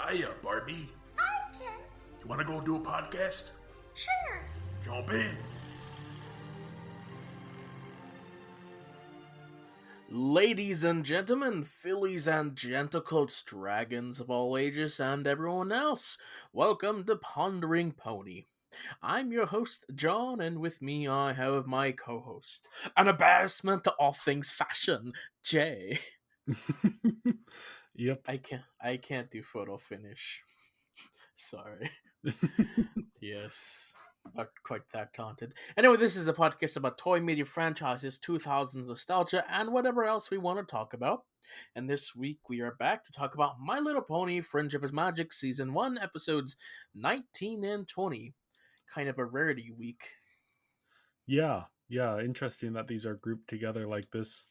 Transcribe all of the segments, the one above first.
Hiya, Barbie. Hi, Ken. You want to go do a podcast? Sure. Jump in. Ladies and gentlemen, fillies and genticles, dragons of all ages, and everyone else, welcome to Pondering Pony. I'm your host, John, and with me I have my co-host, an embarrassment to all things fashion, Jay. Yep. I can't do photo finish. Sorry. Yes. Not quite that talented. Anyway, this is a podcast about toy media franchises, 2000s nostalgia, and whatever else we want to talk about. And this week we are back to talk about My Little Pony Friendship is Magic Season 1, episodes 19 and 20. Kind of a rarity week. Yeah. Interesting that these are grouped together like this.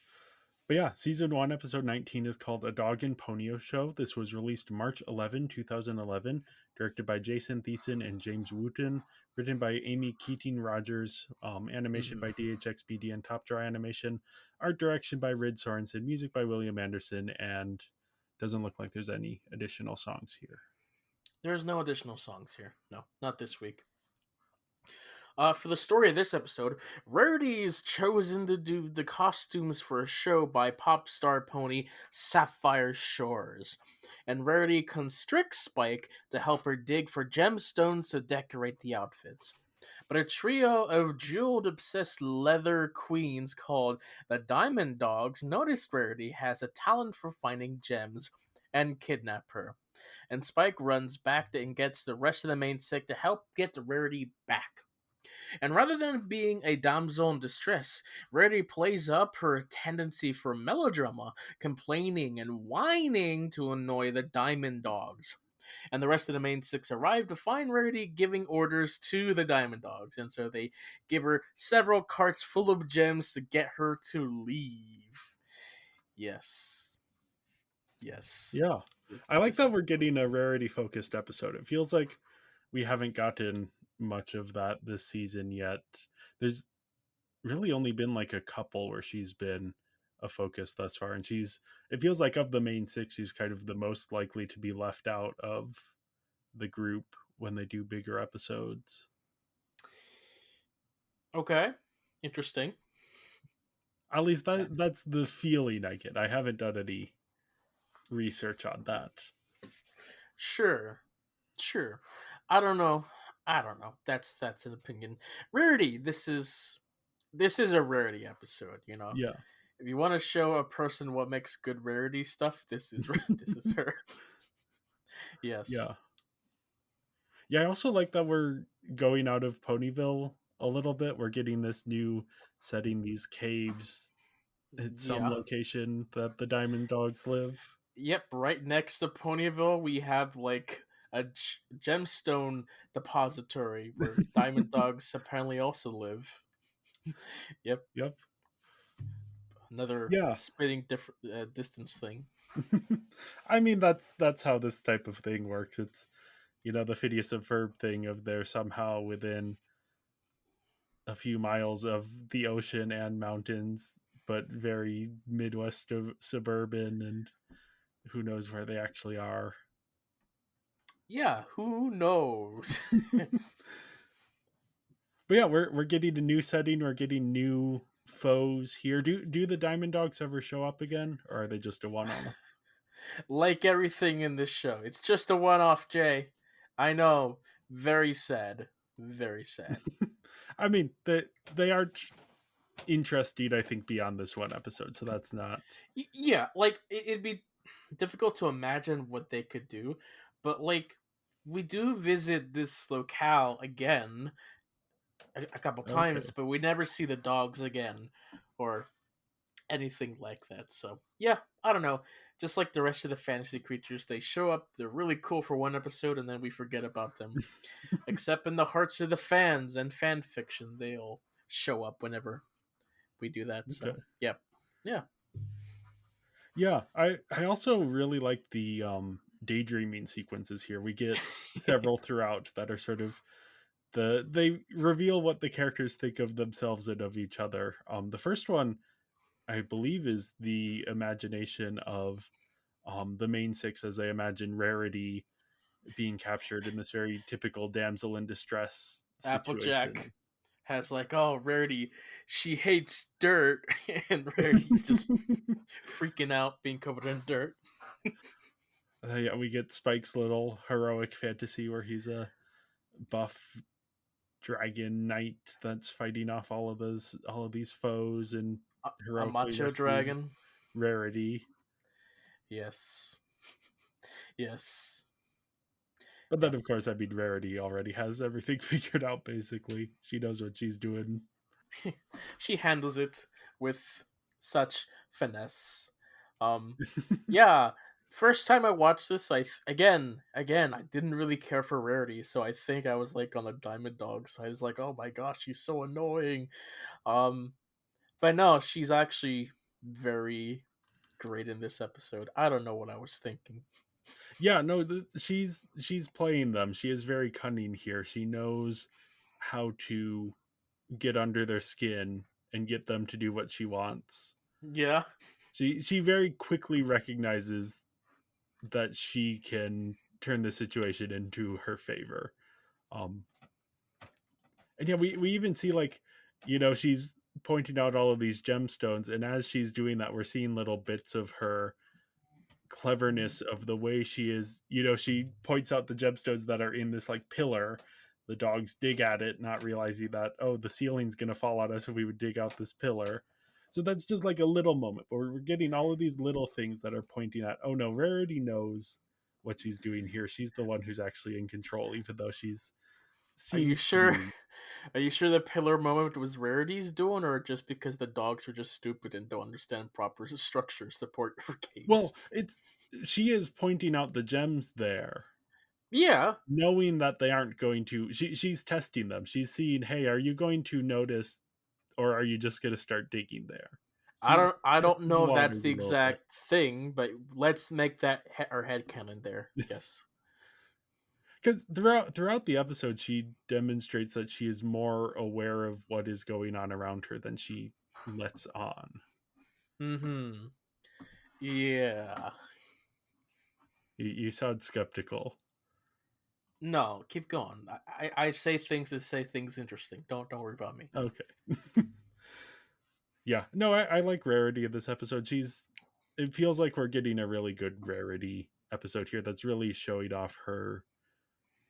But yeah, Season 1, Episode 19 is called A Dog and Ponyo Show. This was released March 11, 2011, directed by Jason Thiessen and James Wooten, written by Amy Keating-Rogers, animation by DHXPD and Top Draw Animation, art direction by Rid Sorensen, music by William Anderson, and doesn't look like there's any additional songs here. There's no additional songs here. No, not this week. For the story of this episode, Rarity is chosen to do the costumes for a show by pop star pony Sapphire Shores, and Rarity constricts Spike to help her dig for gemstones to decorate the outfits. But a trio of jeweled-obsessed leather queens called the Diamond Dogs notice Rarity has a talent for finding gems and kidnap her. And Spike runs back and gets the rest of the main six to help get Rarity back. And rather than being a damsel in distress, Rarity plays up her tendency for melodrama, complaining and whining to annoy the Diamond Dogs. And the rest of the main six arrive to find Rarity giving orders to the Diamond Dogs, and so they give her several carts full of gems to get her to leave. Yes. Yeah. I like that we're getting a Rarity-focused episode. It feels like we haven't gotten much of that this season yet. There's really only been like a couple where she's been a focus thus far, and it feels like of the main six, she's kind of the most likely to be left out of the group when they do bigger episodes. Okay. Interesting. At least that's the feeling I get. I haven't done any research on that. Sure. I don't know. That's an opinion. Rarity. This is a Rarity episode. You know. Yeah. If you want to show a person what makes good Rarity stuff, this is her. Yes. Yeah. I also like that we're going out of Ponyville a little bit. We're getting this new setting, these caves at some location that the Diamond Dogs live. Yep. Right next to Ponyville, we have like a gemstone depository where Diamond Dogs apparently also live. Yep. Another spitting distance thing. I mean, that's how this type of thing works. It's, the Phineas and Ferb thing of they're somehow within a few miles of the ocean and mountains, but very Midwest suburban, and who knows where they actually are. Yeah, who knows? But yeah, we're getting a new setting. We're getting new foes here. Do the Diamond Dogs ever show up again, or are they just a one-off? Like everything in this show, it's just a one-off, Jay. I know. Very sad. Very sad. I mean, they are interesting, I think, beyond this one episode, so that's not... Yeah, like, it'd be difficult to imagine what they could do, but, like, we do visit this locale again a couple times, but we never see the dogs again, or anything like that. So, yeah, I don't know. Just like the rest of the fantasy creatures, they show up, they're really cool for one episode, and then we forget about them. Except in the hearts of the fans and fan fiction, they'll show up whenever we do that. So, yep. Yeah. Yeah, I also really like the daydreaming sequences here. We get several throughout that are sort of they reveal what the characters think of themselves and of each other. The first one, I believe, is the imagination of the main six as they imagine Rarity being captured in this very typical damsel in distress situation. Applejack has like, oh, Rarity, she hates dirt, and Rarity's just freaking out, being covered in dirt. Yeah, we get Spike's little heroic fantasy where he's a buff dragon knight that's fighting off all of these foes and A heroically macho rescuing dragon. Rarity. Yes. Yes. But Yeah. then, of course, I mean, Rarity already has everything figured out, basically. She knows what she's doing. She handles it with such finesse. Yeah. First time I watched this, again, I didn't really care for Rarity, so I think I was like on the Diamond Dog side. I was like, oh my gosh, she's so annoying. Um, but no, she's actually very great in this episode. I don't know what I was thinking. Yeah, no, she's playing them. She is very cunning here. She knows how to get under their skin and get them to do what she wants. Yeah. She very quickly recognizes that she can turn the situation into her favor. Um and yeah, we even see like, she's pointing out all of these gemstones, and as she's doing that, we're seeing little bits of her cleverness of the way she is. She points out the gemstones that are in this like pillar. The dogs dig at it, not realizing that, oh, the ceiling's gonna fall on us if we would dig out this pillar. So that's just like a little moment, but we're getting all of these little things that are pointing at, oh no, Rarity knows what she's doing here. She's the one who's actually in control, even though she's Are you seems to sure? be. Are you sure the pillar moment was Rarity's doing, or just because the dogs are just stupid and don't understand proper structure support for games? Well, she is pointing out the gems there, Yeah, knowing that they aren't going to. She's testing them. She's seeing, hey, are you going to notice, or are you just going to start digging there? She's I don't testing the know if that's waters the a little bit. exact thing, but let's make that our headcanon there. Yes. Because throughout the episode, she demonstrates that she is more aware of what is going on around her than she lets on. Mm-hmm. Yeah. You sound skeptical. No, keep going. I say things that say things interesting. Don't worry about me. Okay. Yeah, no, I like Rarity in this episode. It feels like we're getting a really good Rarity episode here that's really showing off her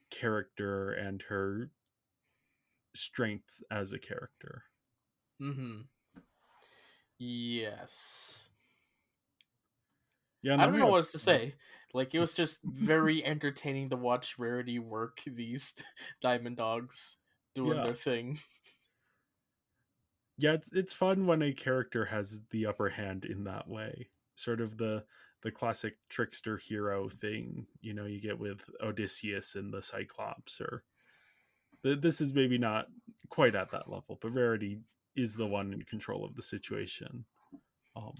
character and her strength as a character. Mm-hmm. Yes. Yeah, and I then don't we know have what else to Spike. say. Like, it was just very entertaining to watch Rarity work these Diamond Dogs doing Yeah, their thing. yeah, it's fun when a character has the upper hand in that way. Sort of the classic trickster hero thing, you get with Odysseus and the Cyclops. Or this is maybe not quite at that level, but Rarity is the one in control of the situation. Um,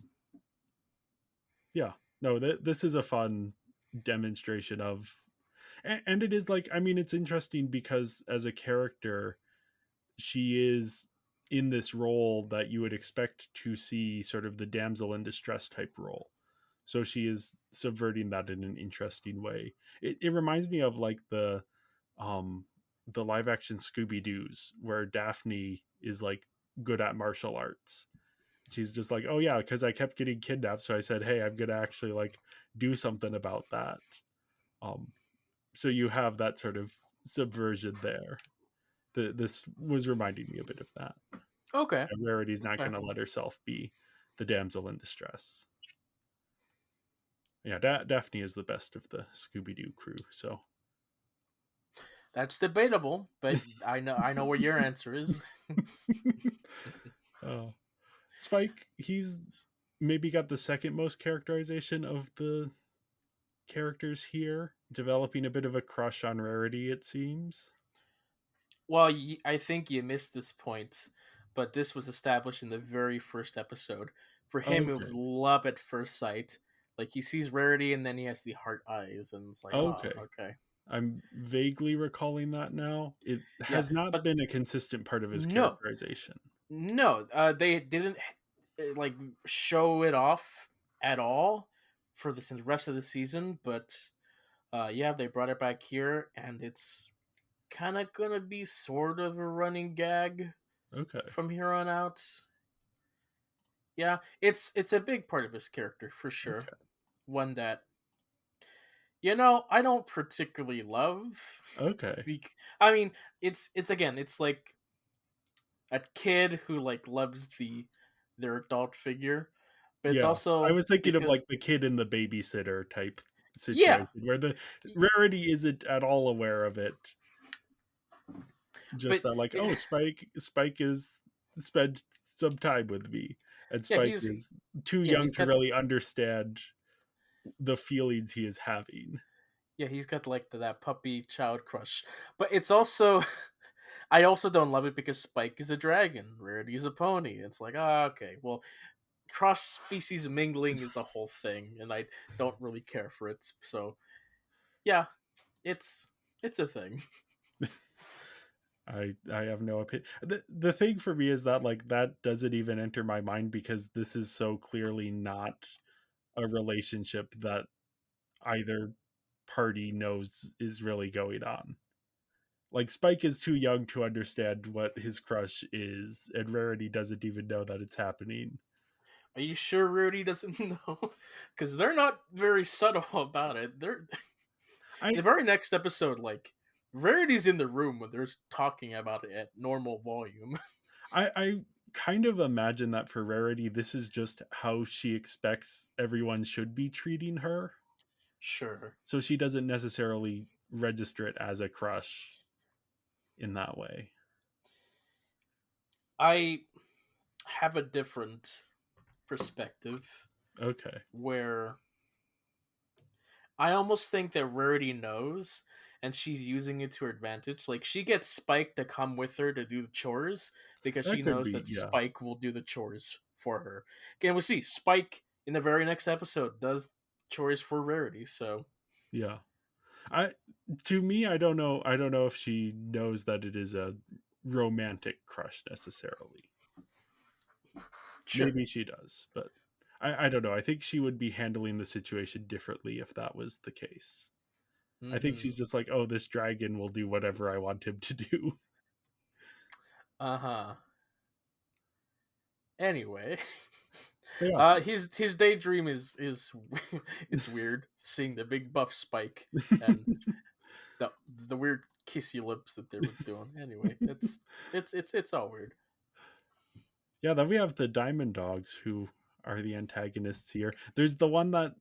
yeah, no, this is a fun demonstration of, and it is like, I mean, it's interesting because as a character, she is in this role that you would expect to see sort of the damsel in distress type role. So she is subverting that in an interesting way. It reminds me of like um the live action Scooby Doo's, where Daphne is like good at martial arts. She's just like, oh yeah, because I kept getting kidnapped, so I said, hey, I'm gonna actually like do something about that. Um, so you have that sort of subversion there. This was reminding me a bit of that. Okay. And Rarity's not Okay. going to let herself be the damsel in distress. Yeah, Daphne is the best of the Scooby Doo crew. So That's debatable, but I know what your answer is. uh, Spike, he's maybe got the second most characterization of the characters here, developing a bit of a crush on Rarity, it seems. Well, I think you missed this point, but this was established in the very first episode. For him, it was Okay. love at first sight. Like, he sees Rarity, and then he has the heart eyes, and it's like, oh, Okay. okay. I'm vaguely recalling that now. It Yeah, has not but been a consistent part of his no, characterization. no, they didn't like show it off at all for the rest of the season. But Yeah, they brought it back here, and it's kind of gonna be sort of a running gag Okay. from here on out. Yeah, it's a big part of his character for sure. Okay. One that I don't particularly love. Okay. I mean, it's again, it's like a kid who like loves their adult figure, but it's Yeah. I also was thinking of like because the kid in the babysitter type yeah, situation where the y- Rarity isn't at all aware of it. Just but that like, oh, Spike is spent some time with me. And yeah, Spike is too he's young to got really understand the feelings he is having. he's got like that puppy child crush, but it's also I also don't love it because Spike is a dragon, Rarity is a pony. It's like, okay, well, cross species mingling is a whole thing, and I don't really care for it. So yeah, it's it's a thing. I have no opinion. The thing for me is that like that doesn't even enter my mind because this is so clearly not a relationship that either party knows is really going on. Like Spike is too young to understand what his crush is, and Rarity doesn't even know that it's happening. Are you sure Rudy doesn't know? Because they're not very subtle about it. They're I the very next episode, like Rarity's in the room when they're talking about it at normal volume. I kind of imagine that for Rarity, this is just how she expects everyone should be treating her. Sure, So she doesn't necessarily register it as a crush in that way. I have a different perspective Okay. where I almost think that Rarity knows and she's using it to her advantage. Like she gets Spike to come with her to do the chores because That she could knows be, that yeah. Spike will do the chores for her. Again, we'll see Spike in the very next episode does chores for Rarity. So Yeah. I To me, I don't know if she knows that it is a romantic crush necessarily. sure. Maybe she does, but I don't know. I think she would be handling the situation differently if that was the case. I think Mm-hmm. she's just like, oh, this dragon will do whatever I want him to do. Uh-huh. Anyway. But His daydream is it's weird seeing the big buff Spike and yeah. the weird kissy lips that they were doing. Anyway, it's all weird. Yeah, then we have the Diamond Dogs who are the antagonists here. There's the one that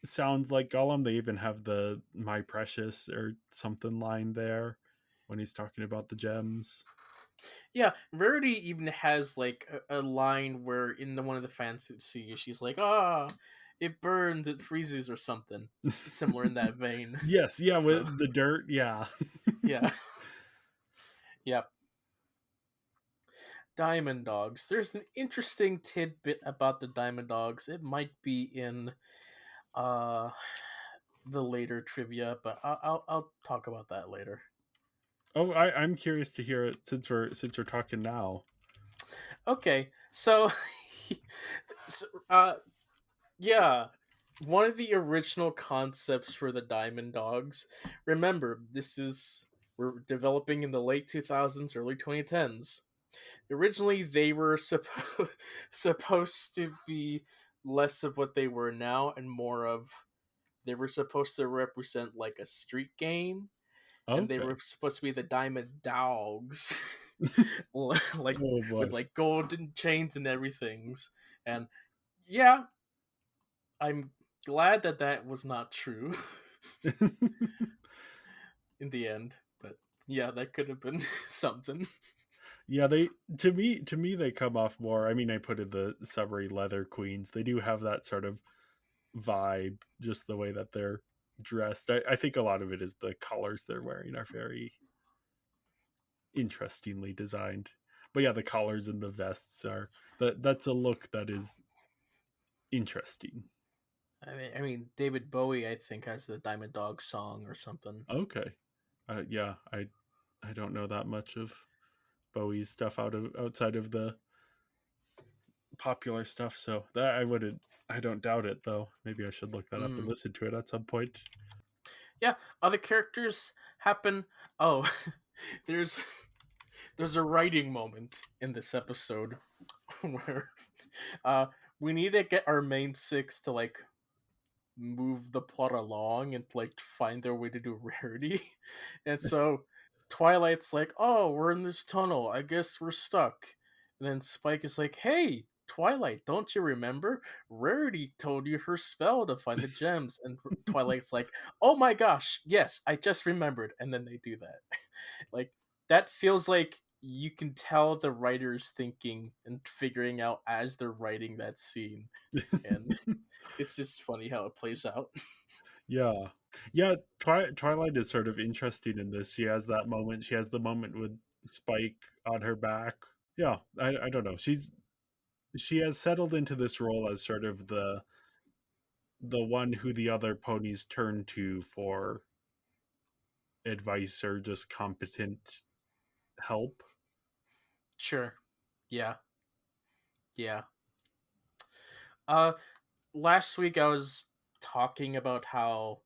sounds like Gollum. They even have the "My Precious" or something line there when he's talking about the gems. Yeah, Rarity even has like a line where in one of the fantasy she's like, it burns, it freezes, or something similar in that vein. Yes, yeah, So with the dirt, yeah. yeah, yeah. Diamond Dogs. There's an interesting tidbit about the Diamond Dogs. It might be in uh the later trivia, but I'll talk about that later. Oh, I'm curious to hear it since we're talking now. Okay, so, so yeah, one of the original concepts for the Diamond Dogs. Remember, we're developing in the late 2000s, early 2010s. Originally, they were supposed to be less of what they were now and more of they were supposed to represent like a street game, and they Okay. were supposed to be the Diamond Dogs, like Oh with boy. like golden chains and everything's. And yeah, I'm glad that that was not true in the end. But yeah, that could have been something. Yeah, they to me they come off more. I mean, I put in the summery leather queens. They do have that sort of vibe, just the way that they're dressed. I think a lot of it is the collars they're wearing are very interestingly designed. But yeah, the collars and the vests are that's a look that is interesting. I mean, David Bowie, I think, has the Diamond Dog song or something. Okay. Yeah, I don't know that much of Bowie's stuff outside of the popular stuff, so that I don't doubt it though. Maybe I should look that up and Mm. listen to it at some point. Yeah, other characters happen. Oh, there's there's a writing moment in this episode where uh we need to get our main six to like move the plot along and like find their way to do Rarity. And so Twilight's like, "Oh, we're in this tunnel. I guess we're stuck." And then Spike is like, "Hey, Twilight, don't you remember? Rarity told you her spell to find the gems." And Twilight's like, "Oh my gosh, yes, I just remembered." And then they do that. Like that feels like you can tell the writers thinking and figuring out as they're writing that scene. And it's just funny how it plays out. Yeah. Yeah, Twilight is sort of interesting in this. She has that moment. She has the moment with Spike on her back. Yeah, I don't know. She has settled into this role as sort of the one who the other ponies turn to for advice or just competent help. Sure. Yeah. Yeah. Uh last week I was talking about how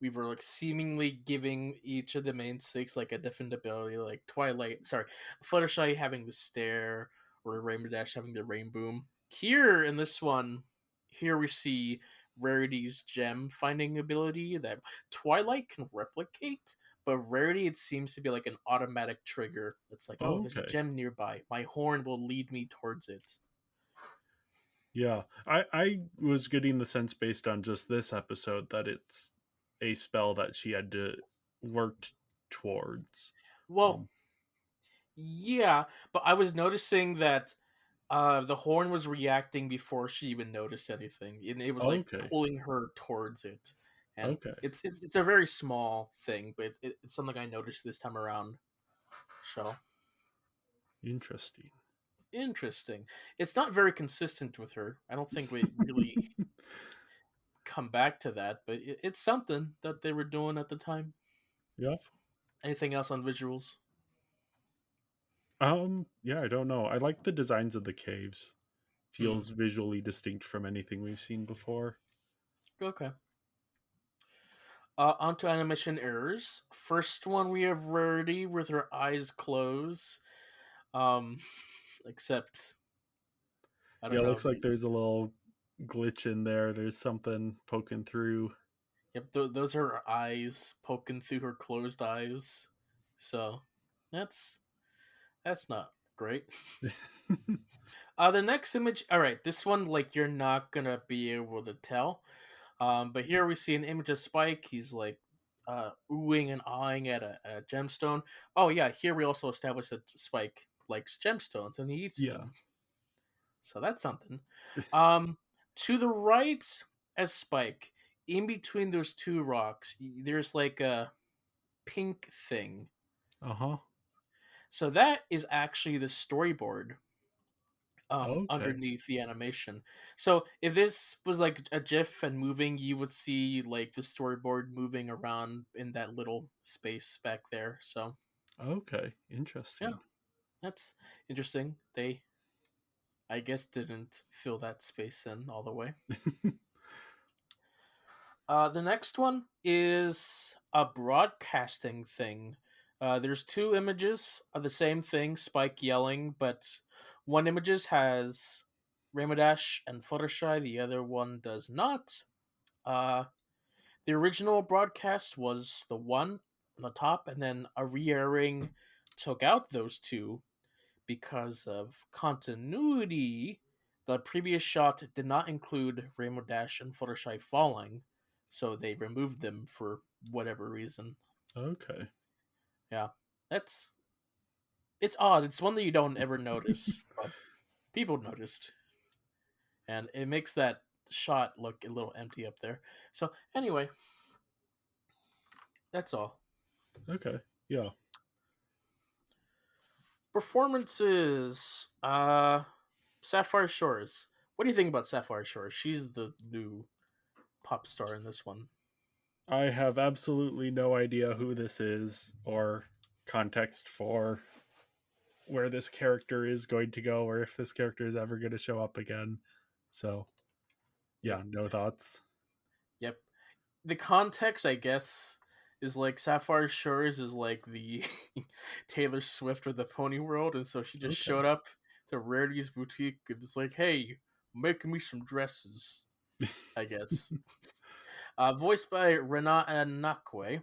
we were like seemingly giving each of the main six like a different ability, like Fluttershy having the stare, or Rainbow Dash having the rainboom. Here in this one, here we see Rarity's gem finding ability that Twilight can replicate, but Rarity it seems to be like an automatic trigger. It's like, oh, there's a Okay. gem nearby. My horn will lead me towards it. Yeah. I was getting the sense based on just this episode that it's a spell that she had to work towards. Well, Um yeah, but I was noticing that the horn was reacting before she even noticed anything, and it was like okay. pulling her towards it. And Okay. it's a very small thing, but it's something I noticed this time around. So Interesting. interesting. It's not very consistent with her. I don't think we really come back to that, but it's something that they were doing at the time. Yep. Anything else on visuals? Yeah, I don't know. I like the designs of the caves. Hmm. Feels visually distinct from anything we've seen before. Okay. Onto animation errors. First one, we have Rarity with her eyes closed. Um, except I Yeah, don't it know. looks like there's a little glitch in there. There's something poking through. Yep, those are her eyes poking through her closed eyes. So that's that's not great. The next image. All right, this one like you're not gonna be able to tell. But here we see an image of Spike. He's like oohing and awing at a gemstone. Oh yeah, here we also established that Spike likes gemstones and he eats Yeah. them. So that's something. Um, to the right as Spike, in between those two rocks, there's like a pink thing. Uh-huh. So that is actually the storyboard Okay. underneath the animation. So if this was like a GIF and moving, you would see like the storyboard moving around in that little space back there. So Okay. yeah, Interesting. that's interesting. They, I guess, didn't fill that space in all the way. The next one is a broadcasting thing. There's two images of the same thing, Spike yelling, but one images has Rainbow Dash and Fluttershy, the other one does not. Uh, the original broadcast was the one on the top, and then a re-airing took out those two because of continuity. The previous shot did not include Rainbow Dash and Fluttershy falling, so they removed them for whatever reason. Okay. Yeah, that's it's odd. It's one that you don't ever notice, but people noticed, and it makes that shot look a little empty up there. So anyway, that's all. Okay. Yeah. Performances. Sapphire Shores. What do you think about Sapphire Shores? She's the new pop star in this one. I have absolutely no idea who this is or context for where this character is going to go or if this character is ever going to show up again. So, Yep. yeah, no thoughts. Yep. The context, I guess, is like Sapphire Shores is like the Taylor Swift of the pony world, and so she just Okay. showed up to Rarity's boutique and just like, "Hey, make me some dresses," I guess. Voiced by Renata Nakwe,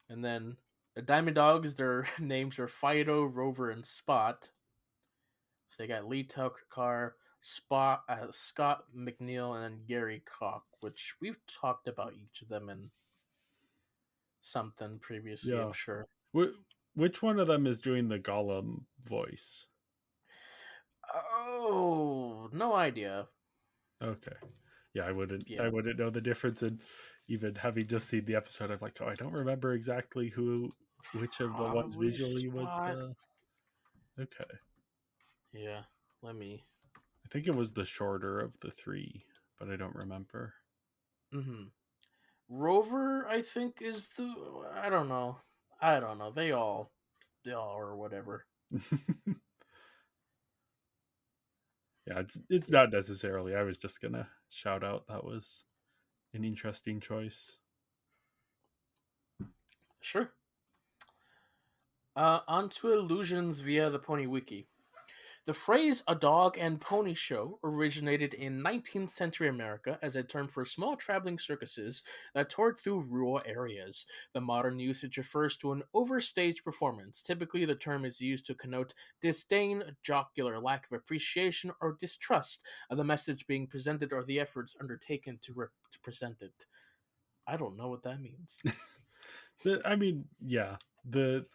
and then the Diamond Dogs. Their names are Fido, Rover, and Spot. So they got Lee Tucker, Spot, Scott McNeil, and then Gary Koch, which we've talked about each of them in something previously, I'm Yeah. sure. Which one of them is doing the Gollum voice? Oh, no idea. Okay. Yeah, I wouldn't Yeah. know the difference, and even having just seen the episode, I'm like, oh, I don't remember exactly which of the ones Probably visually was Spot. the. Okay. Yeah, let me. I think it was the shorter of the three, but I don't remember. Mm-hmm. Rover, I think, is the. I don't know. They all or whatever. Yeah, it's not necessarily. I was just gonna shout out that was an interesting choice. Sure. Onto illusions via the Pony Wiki. The phrase "a dog and pony show" originated in 19th century America as a term for small traveling circuses that toured through rural areas. The modern usage refers to an overstaged performance. Typically, the term is used to connote disdain, jocular lack of appreciation, or distrust of the message being presented or the efforts undertaken to present it. I don't know what that means. I mean, yeah, the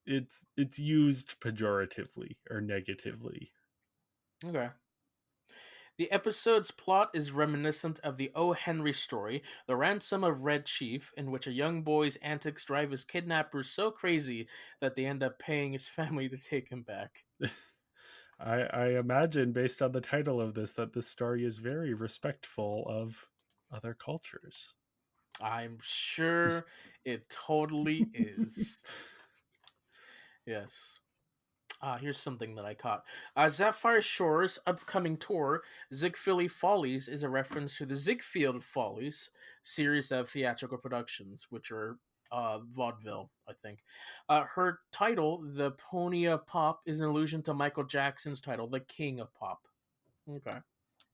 it's used pejoratively or negatively. Okay. The episode's plot is reminiscent of the O. Henry story, The Ransom of Red Chief, in which a young boy's antics drive his kidnappers so crazy that they end up paying his family to take him back. I imagine, based on the title of this, that this story is very respectful of other cultures. I'm sure it totally is. Yes. Here's something that I caught. Sapphire Shore's upcoming tour, Ziegfeld Follies, is a reference to the Ziegfeld Follies series of theatrical productions, which are vaudeville, I think. Her title, The Pony of Pop, is an allusion to Michael Jackson's title, The King of Pop. Okay.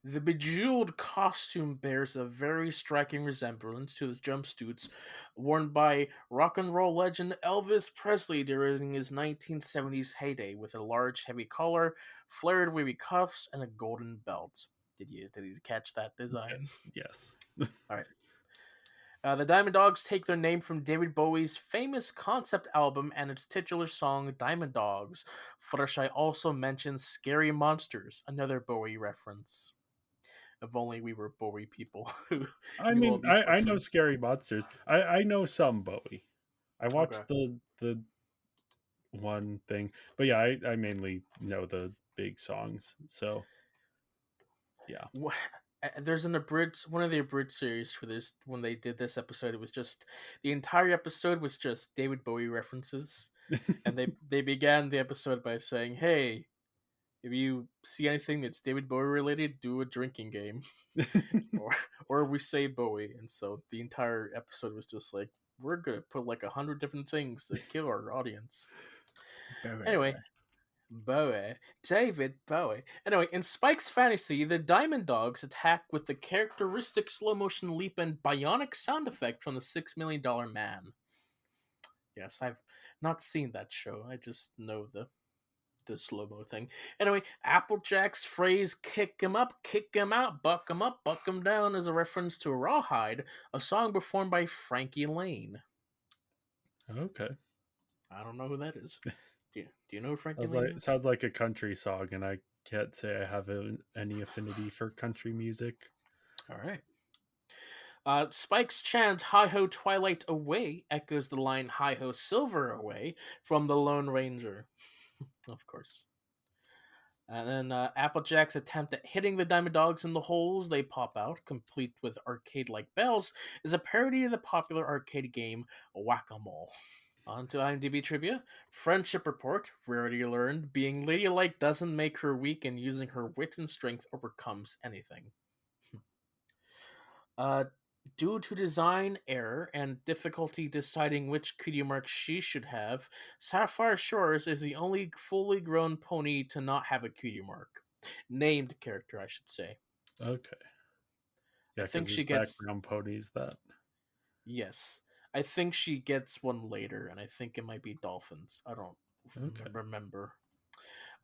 The bejeweled costume bears a very striking resemblance to the jumpsuits worn by rock and roll legend Elvis Presley during his 1970s heyday, with a large, heavy collar, flared wavy cuffs, and a golden belt. Did you catch that design? Yes. All right. The Diamond Dogs take their name from David Bowie's famous concept album and its titular song "Diamond Dogs." Fluttershy also mentions "Scary Monsters," another Bowie reference. If only we were Bowie people who I knew all mean, these I know references. Scary Monsters. I know some Bowie. I Okay. watched the one thing, but yeah, I mainly know the big songs. So yeah. There's an abridged one of the abridged series for this. When they did this episode, it was just the entire episode was just David Bowie references, and they began the episode by saying, "Hey, if you see anything that's David Bowie related, do a drinking game, or or we say Bowie." And so the entire episode was just like, "We're gonna put like 100 different things to kill our audience." Anyway, Bowie. David Bowie. Anyway, in Spike's fantasy, the Diamond Dogs attack with the characteristic slow motion leap and bionic sound effect from the $6 Million Man. Yes, I've not seen that show. I just know the slow mo thing. Anyway, Applejack's phrase "kick him up, kick him out, buck him down" is a reference to Rawhide, a song performed by Frankie Lane. Okay. I don't know who that is. Do you know who Frankie Lane is? Sounds like a country song, and I can't say I have any affinity for country music. All right. Spike's chant "Hi Ho Twilight Away" echoes the line "Hi Ho Silver Away" from the Lone Ranger, of course. And then Applejack's attempt at hitting the Diamond Dogs in the holes they pop out, complete with arcade like bells, is a parody of the popular arcade game Whack a Mole. On to IMDb trivia. Friendship report. Rarity learned being ladylike doesn't make her weak, and using her wit and strength overcomes anything. Uh, due to design error and difficulty deciding which cutie mark she should have, Sapphire Shores is the only fully grown pony to not have a cutie mark. Named character, I should say. Okay. I Yeah, because think she there's gets. background ponies that. Yes. I think she gets one later, and I think it might be Dolphins. I don't Okay. remember.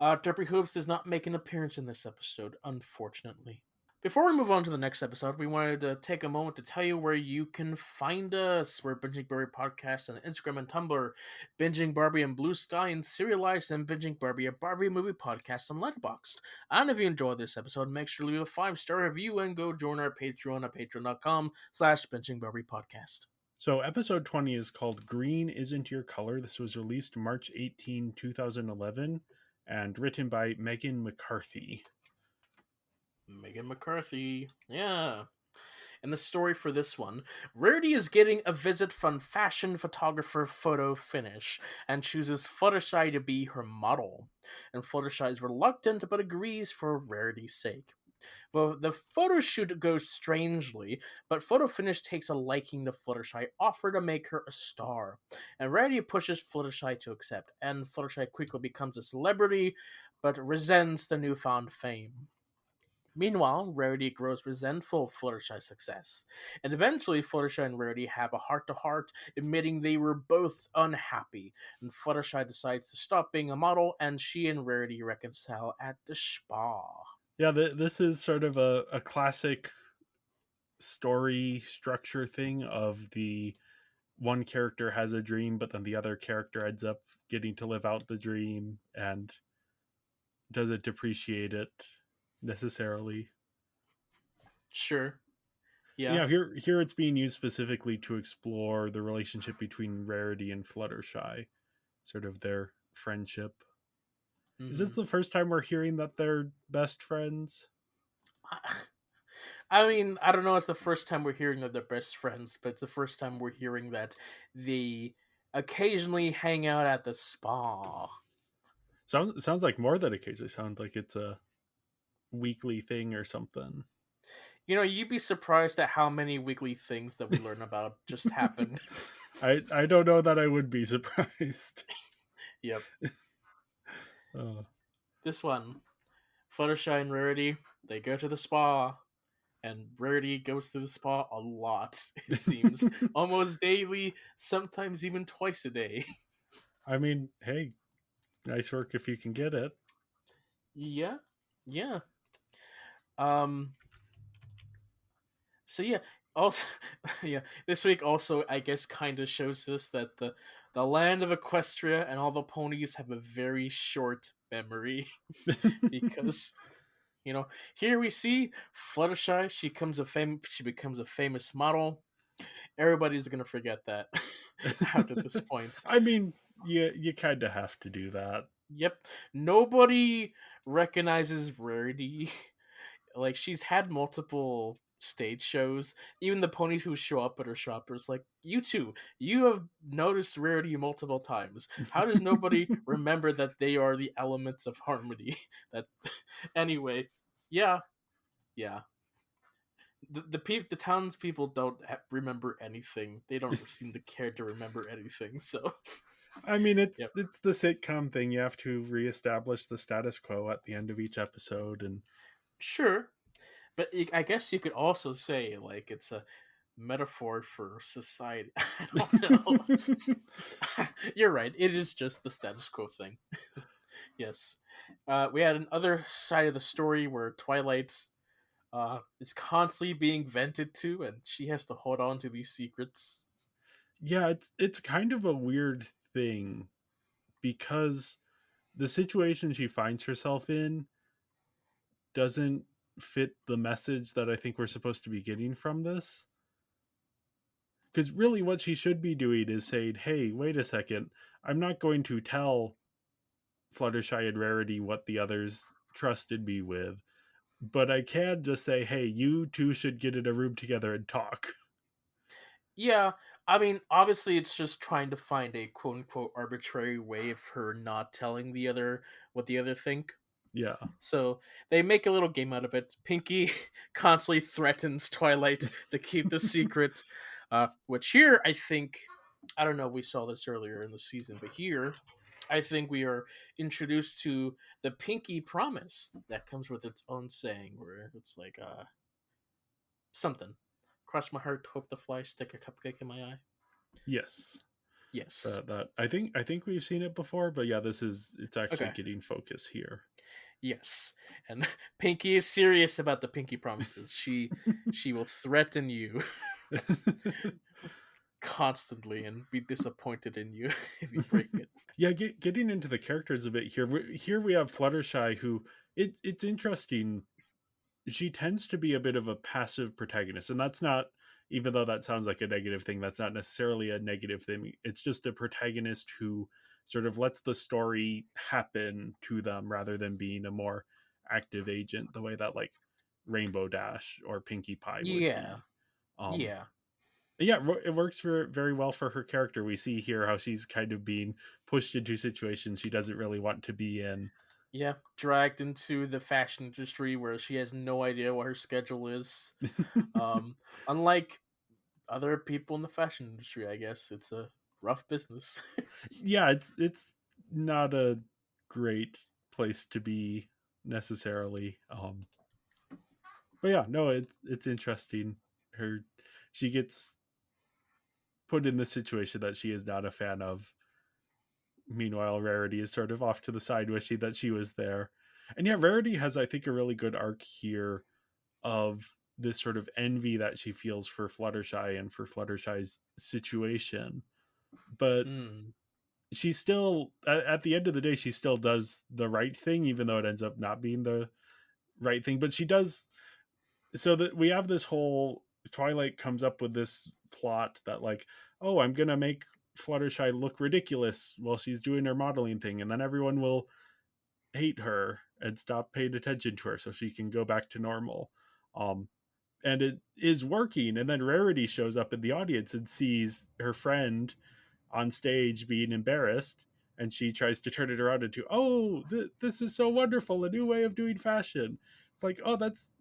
Derpy Hoops does not make an appearance in this episode, unfortunately. Before we move on to the next episode, we wanted to take a moment to tell you where you can find us. We're Binging Barbie Podcast on Instagram and Tumblr, Binging Barbie and Blue Sky and Serialized, and Binging Barbie, a Barbie movie podcast on Letterboxd. And if you enjoyed this episode, make sure to leave a 5-star review and go join our Patreon at patreon.com/Binging Barbie Podcast. So episode 20 is called Green Isn't Your Color. This was released March 18, 2011, and written by Megan McCarthy. Megan McCarthy. Yeah. And the story for this one, Rarity is getting a visit from fashion photographer Photo Finish and chooses Fluttershy to be her model. And Fluttershy is reluctant but agrees for Rarity's sake. Well, the photo shoot goes strangely, but Photo Finish takes a liking to Fluttershy, offer to make her a star. And Rarity pushes Fluttershy to accept, and Fluttershy quickly becomes a celebrity, but resents the newfound fame. Meanwhile, Rarity grows resentful of Fluttershy's success, and eventually Fluttershy and Rarity have a heart-to-heart, admitting they were both unhappy, and Fluttershy decides to stop being a model, and she and Rarity reconcile at the spa. Yeah, this is sort of a classic story structure thing of the one character has a dream, but then the other character ends up getting to live out the dream and doesn't depreciate it necessarily. Sure. Yeah, Yeah. here it's being used specifically to explore the relationship between Rarity and Fluttershy, sort of their friendship. Is this Mm-hmm. the first time we're hearing that they're best friends? I mean, I don't know. It's the first time we're hearing that they're best friends, but it's the first time we're hearing that they occasionally hang out at the spa. Sounds like more than occasionally. Sounds like it's a weekly thing or something. You know, you'd be surprised at how many weekly things that we learn about just happened. I don't know that I would be surprised. Yep. Oh. This one, Fluttershy and Rarity, they go to the spa, and Rarity goes to the spa a lot, it seems. Almost daily, sometimes even twice a day. I mean, hey, nice work if you can get it. Yeah. Yeah. Um So yeah, also yeah, this week also I guess kind of shows us that the land of Equestria and all the ponies have a very short memory because you know here we see Fluttershy. She becomes a famous model. Everybody's gonna forget that after this point. I mean, you kind of have to do that. Yep, nobody recognizes Rarity. Like she's had multiple stage shows. Even the ponies who show up at her shop is like, you two, you have noticed Rarity multiple times. How does nobody remember that they are the elements of harmony? That anyway, yeah, yeah. The townspeople don't remember anything. They don't seem to care to remember anything. So, I mean, it's yep, it's the sitcom thing. You have to reestablish the status quo at the end of each episode, and sure. But I guess you could also say like it's a metaphor for society. I don't know. You're right. It is just the status quo thing. Yes. We had another side of the story where Twilight is constantly being vented to, and she has to hold on to these secrets. yeah, it's kind of a weird thing because the situation she finds herself in doesn't fit the message that I think we're supposed to be getting from this. Because really, what she should be doing is saying, "Hey, wait a second, I'm not going to tell Fluttershy and Rarity what the others trusted me with, but I can just say, hey, you two should get in a room together and talk." Yeah, I mean, obviously, it's just trying to find a quote unquote arbitrary way of her not telling the other what the other think. Yeah. So they make a little game out of it. Pinky constantly threatens Twilight to keep the secret, which here I think, I don't know, we saw this earlier in the season, but here I think we are introduced to the Pinky promise that comes with its own saying, where it's like something. Cross my heart, hope to fly, stick a cupcake in my eye. Yes. Yes. That I think we've seen it before, but yeah, it's actually Okay. getting focus here. Yes. And Pinky is serious about the Pinky promises. She will threaten you constantly and be disappointed in you if you break it. Yeah, getting into the characters a bit here. Here we have Fluttershy, who it's interesting. She tends to be a bit of a passive protagonist, and that's not, even though that sounds like a negative thing, that's not necessarily a negative thing. It's just a protagonist who sort of lets the story happen to them rather than being a more active agent, the way that like Rainbow Dash or Pinkie Pie would Yeah. be. Um, Yeah. yeah, it works very well for her character. We see here how she's kind of being pushed into situations she doesn't really want to be in. Yeah. Dragged into the fashion industry where she has no idea what her schedule is. Um, Unlike other people in the fashion industry, I guess it's a rough business. Yeah, it's not a great place to be necessarily. But yeah, no, it's interesting. Her She gets put in the situation that she is not a fan of. Meanwhile, Rarity is sort of off to the side, wishing that she was there. And yeah, Rarity has, I think, a really good arc here of this sort of envy that she feels for Fluttershy and for Fluttershy's situation. But Mm. she still, at the end of the day, she still does the right thing, even though it ends up not being the right thing. But she does, so that we have this whole, Twilight comes up with this plot that like, oh, I'm gonna make Fluttershy look ridiculous while she's doing her modeling thing, and then everyone will hate her and stop paying attention to her so she can go back to normal. um and it is working, and then Rarity shows up in the audience and sees her friend on stage being embarrassed, and she tries to turn it around into, oh, this is so wonderful, a new way of doing fashion. It's like, oh, that's,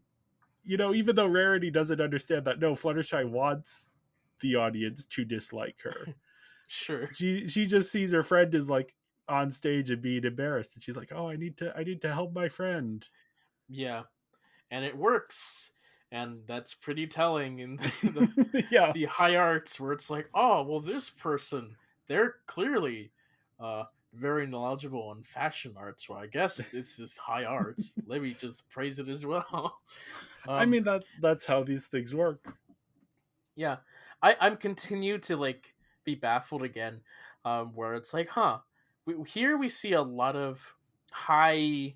even though Rarity doesn't understand that, no, Fluttershy wants the audience to dislike her. Sure. She just sees her friend is like on stage and being embarrassed, and she's like, oh, I need to help my friend. Yeah. And it works. And that's pretty telling in the Yeah. the high arts, where it's like, oh, well, this person, they're clearly uh very knowledgeable in fashion arts. Well, I guess this is high arts. Let me just praise it as well. I um mean, that's how these things work. yeah, I'm continue to like be baffled again, where it's like, here we see a lot of high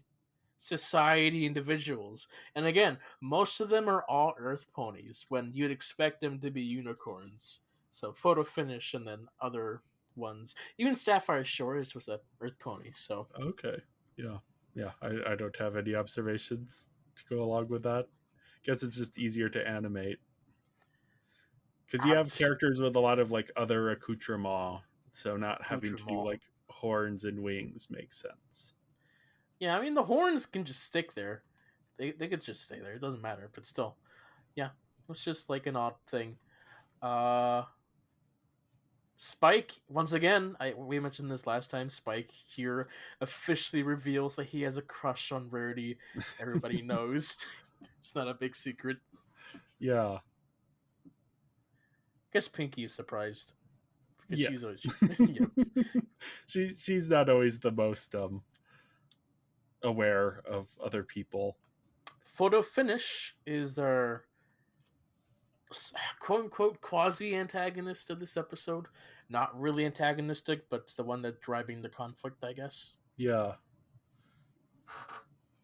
society individuals. And again, most of them are all earth ponies when you'd expect them to be unicorns. So Photo Finish and then other ones. Even Sapphire Shores was a earth pony. So Okay. Yeah. Yeah. I don't have any observations to go along with that. Guess it's just easier to animate because you um, have characters with a lot of like other accoutrement, so not having to do accoutrement. like horns and wings makes sense. Yeah, I mean the horns can just stick there. They could just stay there. It doesn't matter. But still, yeah, it's just like an odd thing. Uh Spike, once again, we mentioned this last time. Spike here officially reveals that he has a crush on Rarity. Everybody knows. It's not a big secret. Yeah. Guess Pinky is surprised because she's Yes. always yep. She's not always the most aware of other people. Photo Finish is their quote unquote quasi antagonist of this episode. Not really antagonistic, but it's the one that's driving the conflict, I guess. Yeah.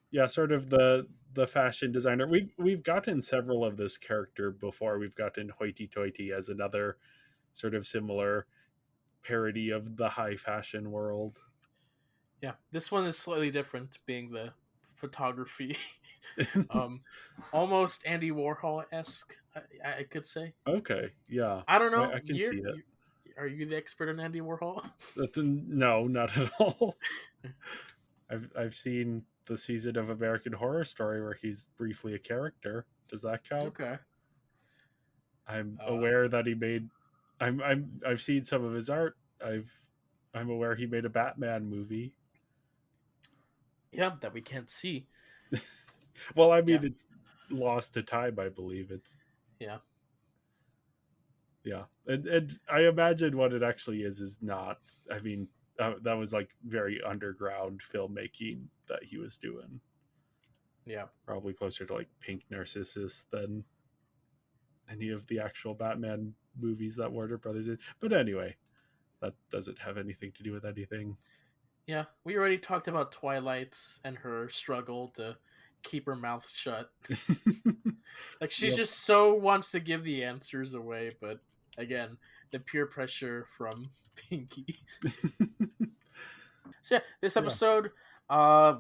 Yeah, sort of the fashion designer. We've gotten several of this character before. We've gotten Hoity Toity as another sort of similar parody of the high fashion world. Yeah, this one is slightly different, being the photography. um, Almost Andy Warhol esque, I could say. Okay, yeah, I don't know. I can see it. Are you the expert on Andy Warhol? No, not at all. I've seen the season of American Horror Story where he's briefly a character. Does that count? Okay. I'm Uh, aware that he made. I've seen some of his art. I'm aware he made a Batman movie. yeah, that we can't see. Well, I Yeah. mean, it's lost to time. I believe it's Yeah. yeah, and I imagine what it actually is not. I mean, that was like very underground filmmaking that he was doing. Yeah. Probably closer to like Pink Narcissus than any of the actual Batman movies that Warner Brothers did. But anyway, that doesn't have anything to do with anything. Yeah. We already talked about Twilight's and her struggle to keep her mouth shut. Like she Yep. just so wants to give the answers away, but again, the peer pressure from Pinky. So yeah, this Yeah. episode,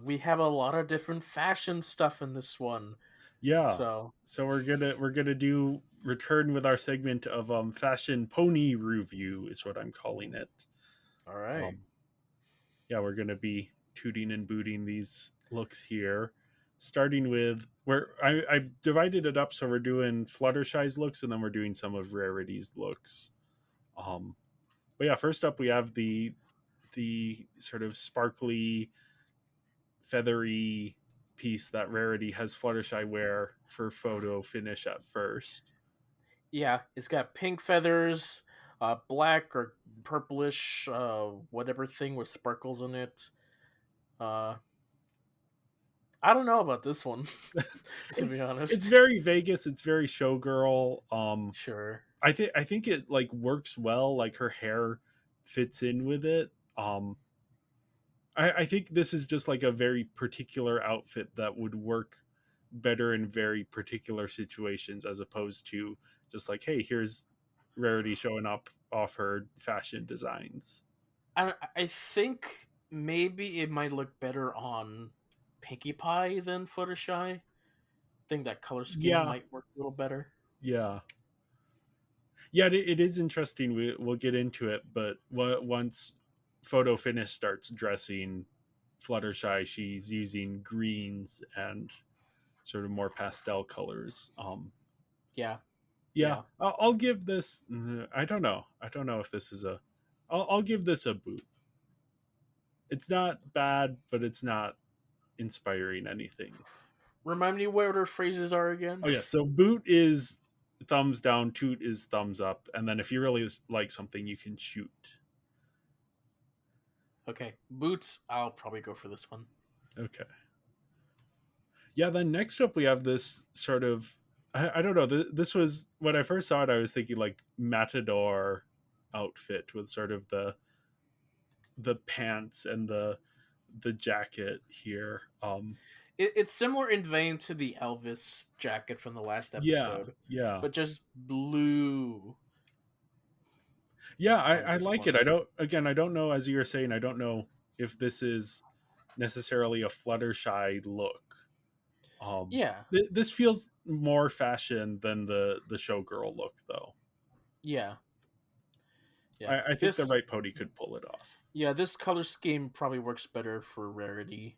we have a lot of different fashion stuff in this one. Yeah. So So we're gonna do return with our segment of fashion pony review is what I'm calling it. all right. Um, yeah, we're gonna be tooting and booting these looks here, starting with where I divided it up so we're doing Fluttershy's looks and then we're doing some of Rarity's looks. Um, but yeah, first up we have the sort of sparkly, feathery piece that Rarity has Fluttershy wear for photo finish at first. Yeah, it's got pink feathers, black or purplish, whatever thing with sparkles in it. Uh, I don't know about this one, to be It's honest. very Vegas. It's very showgirl. Sure. I think it like works well. Like her hair fits in with it. I think this is just like a very particular outfit that would work better in very particular situations as opposed to just like, hey, here's Rarity showing up off her fashion designs. I think maybe it might look better on Pinkie Pie than Fluttershy. I think that color scheme Yeah, might work a little better. yeah, yeah. It is interesting. We'll get into it, but once Photo Finish starts dressing Fluttershy, she's using greens and sort of more pastel colors. Yeah, Yeah, yeah. I'll give this. I don't know. I don't know if this is a. I'll give this a boot. It's not bad, but it's not inspiring anything. Remind me what her phrases are again. Oh yeah, so boot is thumbs down, toot is thumbs up, and then if you really like something, you can shoot. Okay, boots. I'll probably go for this one. Okay. Yeah. Then next up, we have this sort of. I don't know. This was when I first saw it. I was thinking like matador outfit with sort of the pants and the jacket here. It's similar in vein to the Elvis jacket from the last Yeah, episode, yeah, but just blue yeah. on I this like it. one. I don't. Again, I don't know. As you were saying, I don't know if this is necessarily a Fluttershy look. Yeah, This feels more fashion than the showgirl look, though. yeah, yeah. I think the This right pony could pull it off. Yeah, this color scheme probably works better for Rarity.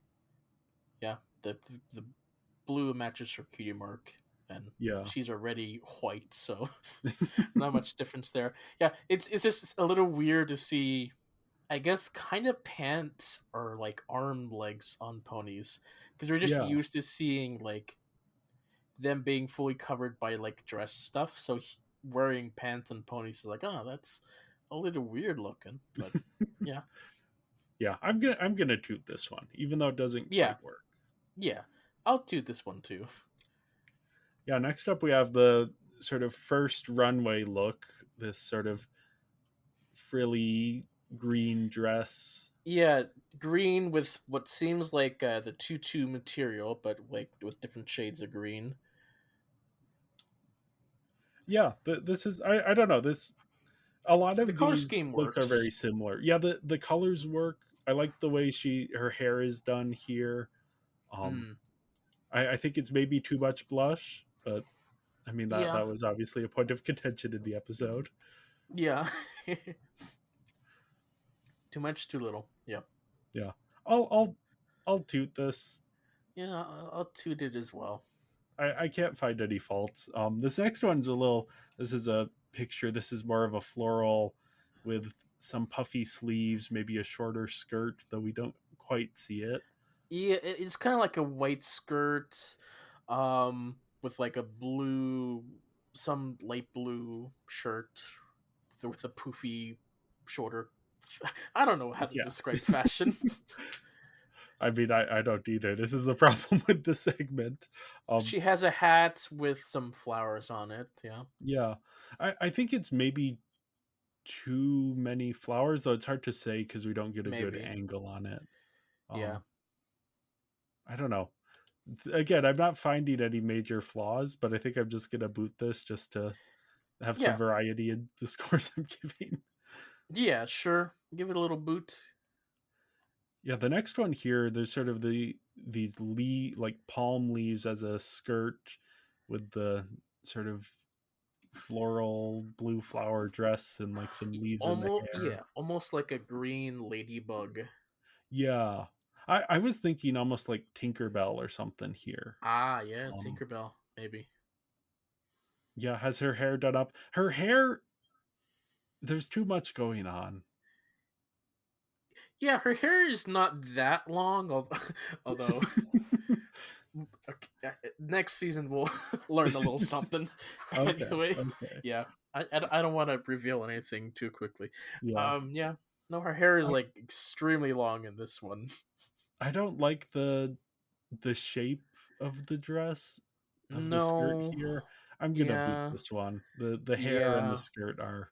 Yeah, the blue matches her cutie mark, and Yeah, she's already white, so not much difference there. Yeah, it's just a little weird to see. I guess kind of pants or like arm legs on ponies because we're just yeah. used to seeing like them being fully covered by like dress stuff. So wearing pants and ponies is like, oh, that's a little weird looking, but yeah, Yeah, I'm gonna toot this one, even though it doesn't yeah, quite work. yeah. I'll do this one too. Yeah, next up we have the sort of first runway look, this sort of frilly green dress. Yeah, green with what seems like the tutu material, but like with different shades of green. Yeah, this is I don't know, this a lot The of color these scheme looks are very works. similar. Yeah, the colors work. I like the way her hair is done here. Um Mm, I think it's maybe too much blush, but I mean yeah, that was obviously a point of contention in the episode. yeah. Too much, too little. Yeah. Yeah. I'll I'll toot this. Yeah, I'll toot it as well. I can't find any faults. This next one's a little. This is a picture. This is more of a floral with some puffy sleeves, maybe a shorter skirt, though we don't quite see it. Yeah, it's kind of like a white skirt, with like a blue, some light blue shirt with a poofy, shorter. I don't know how to Yeah. describe fashion. I mean, I don't either. This is the problem with the segment. She has a hat with some flowers on it. Yeah, Yeah, I think it's maybe too many flowers, though it's hard to say because we don't get a good maybe. angle on it. Yeah, Um, I don't know. Again, I'm not finding any major flaws, but I think I'm just gonna boot this just to have some yeah, variety in the scores I'm giving. yeah. Sure, give it a little boot. Yeah, the next one here, there's sort of these like palm leaves as a skirt with the sort of floral blue flower dress and like some leaves in the Almost, hair. yeah, almost like a green ladybug. Yeah. I was thinking almost like Tinkerbell or something here. Ah, yeah, Um Tinkerbell, maybe. yeah, has her hair done up. Her hair, there's too much going on. Yeah, her hair is not that long, although next season we'll learn a little something. Okay, Anyway, okay. yeah, I don't want to reveal anything too quickly. Yeah. Yeah, no, her hair is I like extremely long in this one. I don't like the shape of the dress, of the skirt No, here. I'm gonna boot yeah, this one. The hair and the yeah. skirt are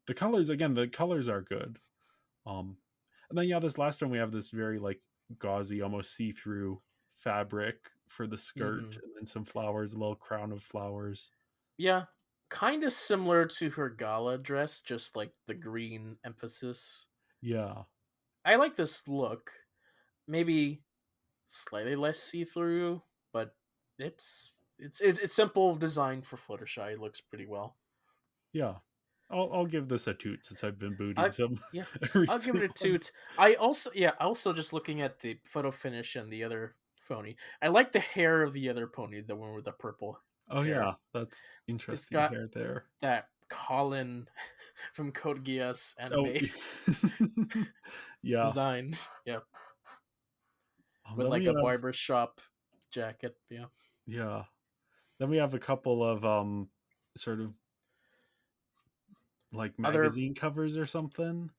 the colors again, the colors are good. Um and then yeah, this last one we have this very like gauzy, almost see-through fabric for the skirt Hmm. and then some flowers, a little crown of flowers. Yeah, kind of similar to her gala dress, just like the green emphasis. Yeah. I like this look. Maybe slightly less see through, but it's simple design for Fluttershy. It looks pretty well. Yeah. I'll give this a toot since I've been booting I some Yeah, I'll give it recent a ones. toot. Also just looking at the photo finish and the other pony. I like the hair of the other pony, the one with the purple Oh hair. yeah, that's It's interesting got hair there. that Colin from Code Geass Oh, anime yeah. design. Yeah, with Then like we a have barber shop jacket. Yeah, yeah. Then we have a couple of sort of like other magazine covers or something.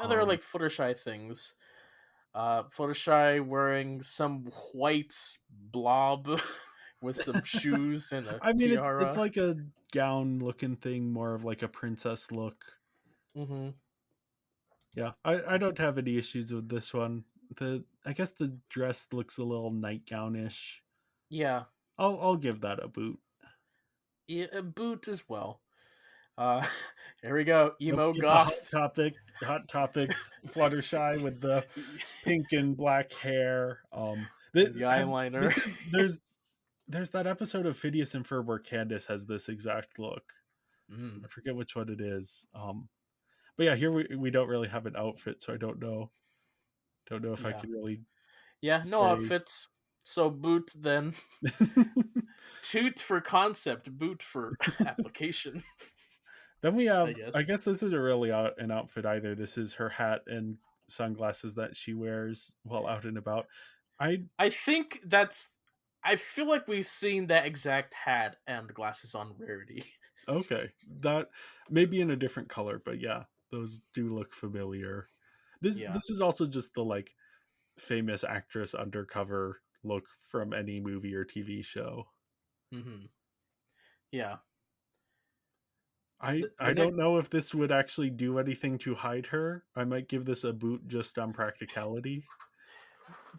other Um like Fluttershy things. Fluttershy wearing some white blob with some shoes and a I mean it's tiara. like a gown looking thing, more of like a princess look. Hmm. Yeah. I don't have any issues with this one. The I guess the dress looks a little nightgownish. Yeah, I'll give that a boot. yeah, a boot as well. Uh, here we go, Don't emo forget the goth. hot topic Fluttershy with the pink and black hair. And the eyeliner. this is there's that episode of Phineas and Ferb where Candace has this exact look. Mm, I forget which one it is. But yeah, here we don't really have an outfit, so I don't know if I yeah, can really yeah, no say. outfits. So boot then. Toot for concept, boot for application. Then we I have, I guess. guess this isn't really an outfit either. This is her hat and sunglasses that she wears while out and about. I I think that's. I feel like we've seen that exact hat and glasses on Rarity. Okay, that maybe in a different color, but yeah, those do look familiar. This Yeah. this is also just the like famous actress undercover look from any movie or TV show. Hmm. Yeah. I The next don't know if this would actually do anything to hide her. I might give this a boot just on practicality.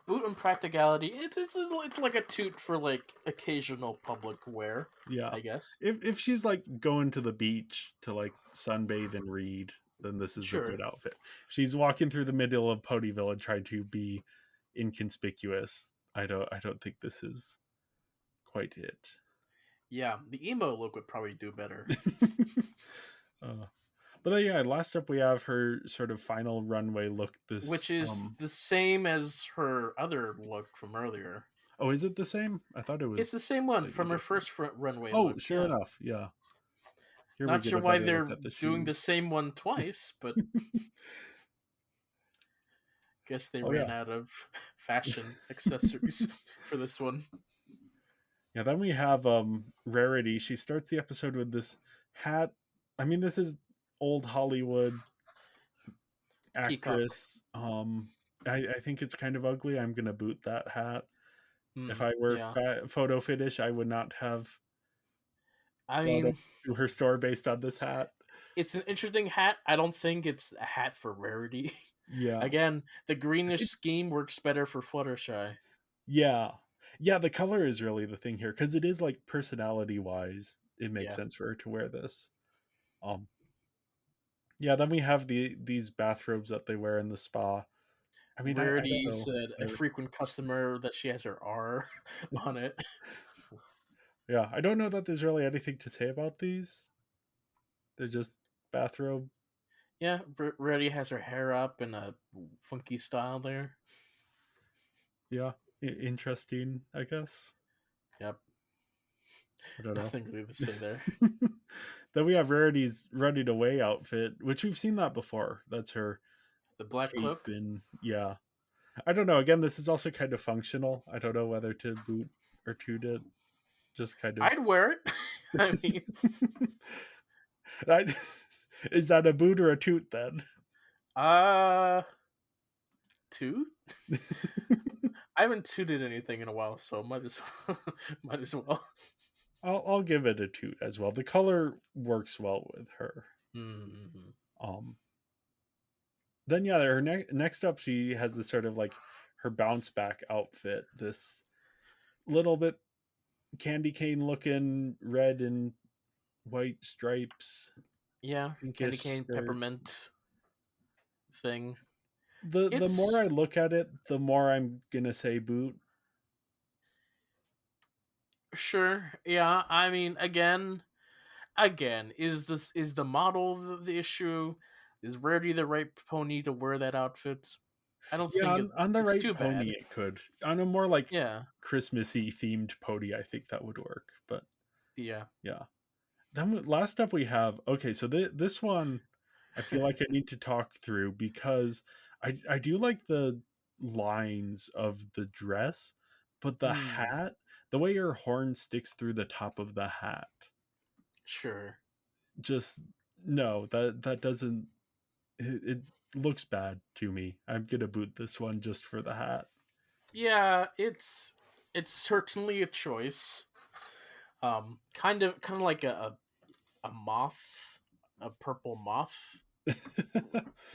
boot and practicality. It's like a toot for like occasional public wear, Yeah. I guess. If she's like going to the beach to like sunbathe and read, then this is a Sure. good outfit. She's walking through the middle of Ponyville and trying to be inconspicuous. I don't think this is quite it. Yeah, the emo look would probably do better. uh, but then, yeah, last up we have her sort of final runway look. This Which is the same as her other look from earlier. Oh, is it the same? I thought it It's was the same one slightly from her different. first runway Oh, look. sure Yeah. enough. Yeah. Here we Not get sure a why better look they're at the doing the shoes. same one twice, but guess they Oh ran yeah. out of fashion accessories for this one. Yeah, then we have Rarity. She starts the episode with this hat. I mean, this is old Hollywood Peacock. actress. I think it's kind of ugly. I'm gonna boot that hat. If Hmm. I were Yeah. photo finish, I would not have I gone mean, to her store based on this hat. it's an interesting hat. I don't think it's a hat for Rarity. Yeah. Again, the greenish It's scheme works better for Fluttershy. yeah. Yeah, the color is really the thing here because it is like personality wise, it makes Yeah. sense for her to wear this. Um yeah, then we have these bathrobes that they wear in the spa. I mean, I don't Rarity's know. a frequent customer that she has her R on it. Yeah, I don't know that there's really anything to say about these. They're just bathrobe. Yeah, Rarity has her hair up in a funky style there. Yeah, interesting, I guess. Yep, I don't know. nothing really to say there. Then we have Rarity's running away outfit, which we've seen that before. That's her The black cape cloak. and yeah. I don't know. Again, this is also kind of functional. I don't know whether to boot or toot it. Just kind of. I'd wear it. I mean, I, is that a boot or a toot then? uh, toot. I haven't tooted anything in a while, so might as well. I'll give it a toot as well. The color works well with her. Mm-hmm. Um, then yeah, her next up, she has this sort of like her bounce back outfit. This little bit candy cane looking red and white stripes, Yeah, candy pinkish cane skirt. peppermint thing. The more It's I look at it, the more I'm gonna say boot. sure. Yeah, I mean, again, is the model the issue? Is Rarity the right pony to wear that outfit? I don't Yeah, think on the it's right too pony bad. it could. On a more like Yeah, Christmassy themed pony, I think that would work. But yeah. yeah. Then last up we have okay, so this one I feel like I need to talk through because I do like the lines of the dress, but the Hmm. hat, the way her horn sticks through the top of the hat, Sure. just no, that doesn't it looks bad to me. I'm gonna boot this one just for the hat. Yeah, it's certainly a choice. Kind of like a moth, a purple moth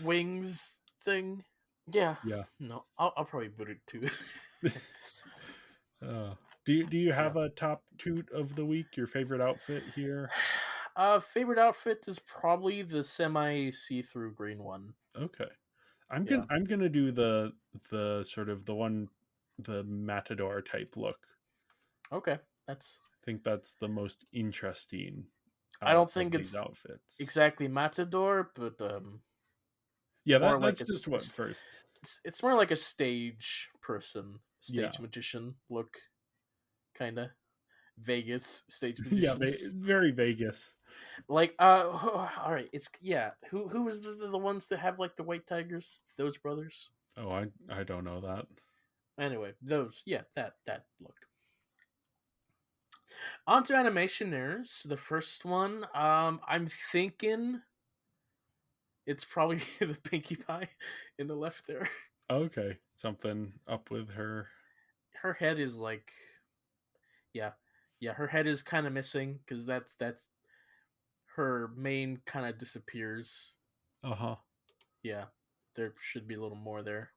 wings thing. Yeah. Yeah. No, I'll probably boot it too. Do you Yeah. have a top toot of the week? Your favorite outfit here? Favorite outfit is probably the semi see-through green one. Okay, Yeah. I'm gonna do the sort of the one the matador type look. Okay. That's. I think that's the most interesting I don't of think these it's outfits. exactly matador, but Yeah, more like that's just what first. it's more like a stage person, Yeah, stage magician look, kind of Vegas stage yeah, magician. very Vegas. Like all right, it's yeah. Who was the ones that have like the white tigers? Those brothers. Oh, I don't know that. Anyway, those yeah that look. On to animationers. The first one, I'm thinking it's probably the Pinkie Pie in the left there. Okay, something up with her. Her head is like yeah, yeah. Her head is kind of missing because that's her mane kind of disappears. Uh-huh. Yeah, there should be a little more there.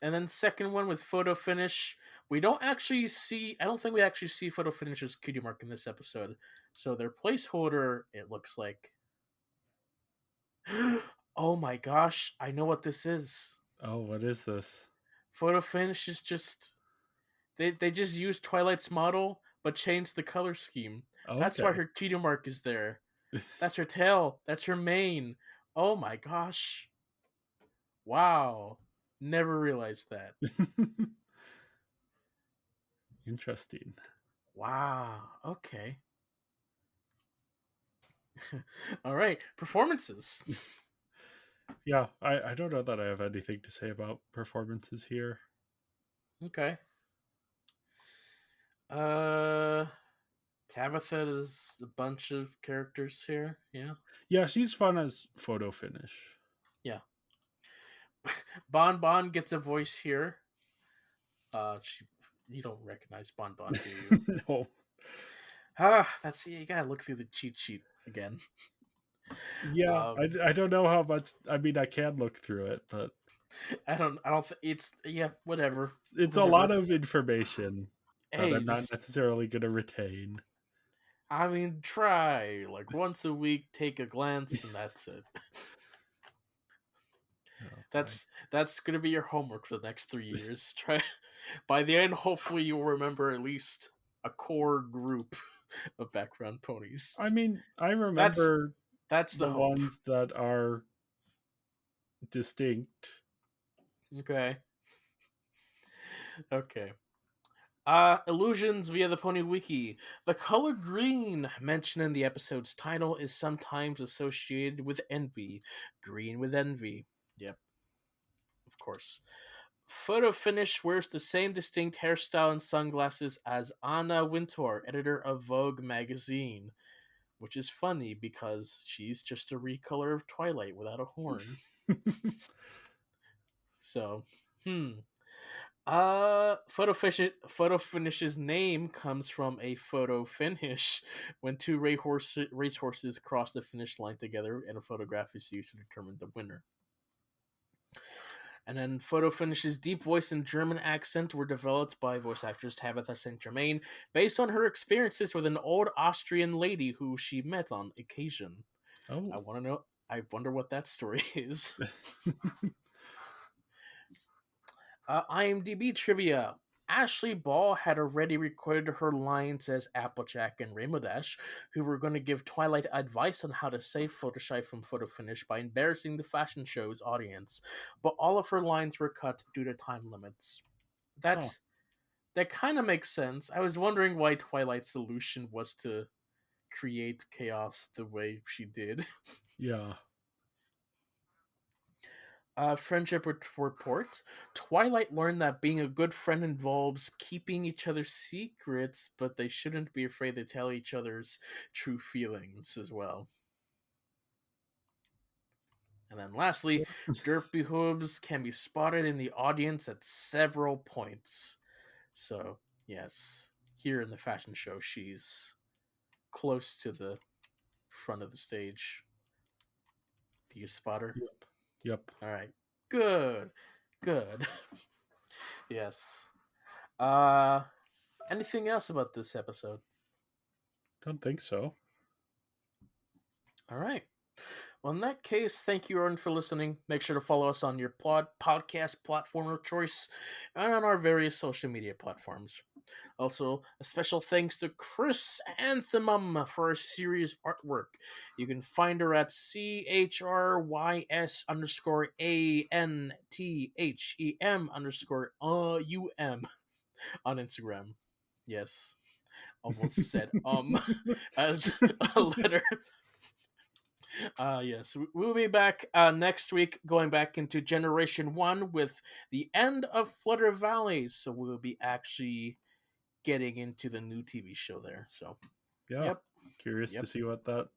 And then second one with photo finish, we don't actually see. I don't think we actually see photo finish's cutie mark in this episode. So their placeholder, it looks like. Oh my gosh! I know what this is. Oh, what is this? Photo finish is just they just used Twilight's model but changed the color scheme. That's why Okay. her cutie mark is there. That's her tail. That's her mane. Oh my gosh! Wow, never realized that. Interesting. Wow. Okay. All right. Performances. Yeah, I don't know that I have anything to say about performances here. Okay. Uh, Tabitha is a bunch of characters here. Yeah. Yeah, she's fun as photo finish. Yeah. Bon Bon gets a voice here. You don't recognize Bon Bon, do you? No. That's you gotta look through the cheat sheet again. Yeah, I don't know how much. I mean, I can look through it, but I don't. It's whatever. it's a Whatever. lot of information that Hey, I'm not just necessarily going to retain. I mean, try like once a week, take a glance, and that's it. Oh, fine. That's gonna be your homework for the next 3 years. Try by the end, hopefully you'll remember at least a core group of background ponies. I mean, I That's remember that's the the hope. ones that are distinct. Okay. Okay. Illusions via the Pony Wiki. The color green mentioned in the episode's title is sometimes associated with envy. Green with envy. Yep, of course. Photo Finish wears the same distinct hairstyle and sunglasses as Anna Wintour, editor of Vogue magazine, which is funny because she's just a recolor of Twilight without a horn. So, Photo Finish's name comes from a photo finish when two racehorses cross the finish line together and a photograph is used to determine the winner. And then Photo Finish's deep voice and German accent were developed by voice actress Tabitha St. Germain based on her experiences with an old Austrian lady who she met on occasion. Oh. I wonder what that story is. IMDb trivia. Ashley Ball had already recorded her lines as Applejack and Rainbow Dash, who were going to give Twilight advice on how to save Fluttershy from Photo Finish by embarrassing the fashion show's audience, but all of her lines were cut due to time limits. That kind of makes sense. I was wondering why Twilight's solution was to create chaos the way she did. Yeah. Friendship report. Twilight learned that being a good friend involves keeping each other's secrets, but they shouldn't be afraid to tell each other's true feelings as well. And then lastly, derpy hooves can be spotted in the audience at several points. So, yes, here in the fashion show, she's close to the front of the stage. Do you spot her? Yep. All right. Good. Yes. Anything else about this episode? Don't think so. All right. Well, in that case, thank you, everyone, for listening. Make sure to follow us on your podcast platform of choice and on our various social media platforms. Also, a special thanks to Chris Anthem for her series artwork. You can find her at CHRYS_ANTHEM_UM on Instagram. Yes. Almost said as a letter. Yes, we'll be back next week, going back into Generation 1 with the end of Flutter Valley. So we'll be actually getting into the new TV show there. So, Yeah. Yep. Curious to see what that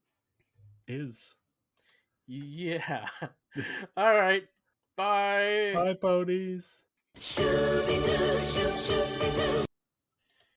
is. Yeah. All right. Bye. Bye, ponies. Shooby-doo, shoot, shooby-doo.